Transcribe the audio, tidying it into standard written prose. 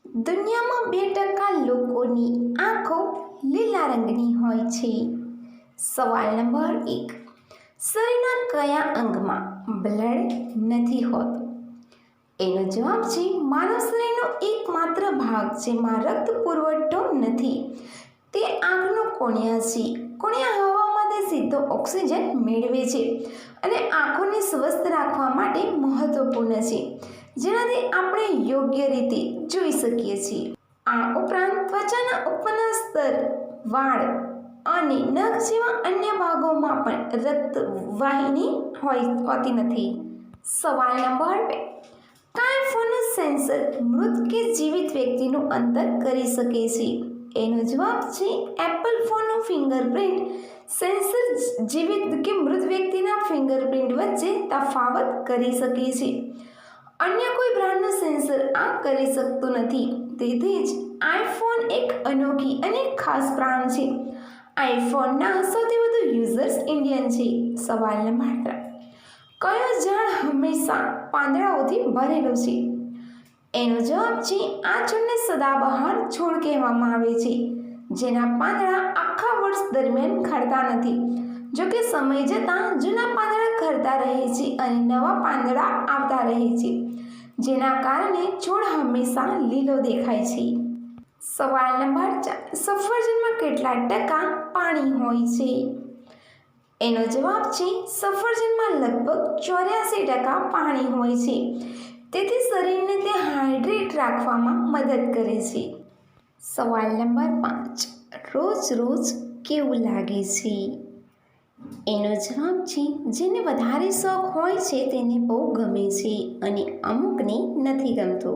દુનિયામાં 2% લોકોની આંખો લીલા રંગની હોય છે. સવાલ નંબર 1. શરીરના કયા અંગમાં બ્લડ નથી હોતું? એનો જવાબ છે માનવ શરીરનો એકમાત્ર ભાગ જેમાં રક્ત પુરવઠો નથી તે આંખનો કોર્નિયા છે. કોર્નિયા હવામાંથી સીધો ઓક્સિજન મેળવે છે અને આંખોને સ્વસ્થ રાખવા માટે મહત્વપૂર્ણ છે, જેનાથી આપણે યોગ્ય રીતે જોઈ શકીએ છીએ. આ ઉપરાંત ત્વચાના ઉપરના સ્તર, વાળ અને નખ જેવા અન્ય ભાગોમાં પણ રક્તવાહિની હોતી નથી. સવાલ નંબર 2. કયા ફોનનું સેન્સર મૃત કે જીવિત વ્યક્તિનું અંતર કરી શકે છે? એનો જવાબ છે એપલ ફોનનું ફિંગરપ્રિન્ટ સેન્સર જીવિત કે મૃત વ્યક્તિના ફિંગરપ્રિન્ટ વચ્ચે તફાવત કરી શકે છે. અન્ય કોઈ બ્રાન્ડનું સેન્સર આ કરી શકતું નથી. તેથી જ આઈફોન એક અનોખી અને ખાસ બ્રાન્ડ છે. આઈફોનના સૌથી વધુ યુઝર્સ ઇન્ડિયન છે. સવાલ નંબર 3. કયો ઝાડ હંમેશા પાંદડાઓથી ભરેલું છે? એનો જવાબ છે આ છોડને સદાબહાર છોડ કહેવામાં આવે છે, જેના પાંદડા આખા વર્ષ દરમિયાન ખરતા નથી. જોકે સમય જતાં જૂના પાંદડા ખરતા રહે છે અને નવા પાંદડા આવતા રહે છે, જેના કારણે છોડ હંમેશા લીલો દેખાય છે. સવાલ નંબર 4. સફરજનમાં કેટલા ટકા પાણી હોય છે? એનો જવાબ છે સફરજનમાં લગભગ 84% પાણી હોય છે. તેથી શરીરને તે હાઇડ્રેટ રાખવામાં મદદ કરે છે. સવાલ નંબર 5. રોજ રોજ કેવું લાગે છે? એનો જવાબ છે જેને વધારે શોખ હોય છે તેને બહુ ગમે છે અને અમુકને નથી ગમતો.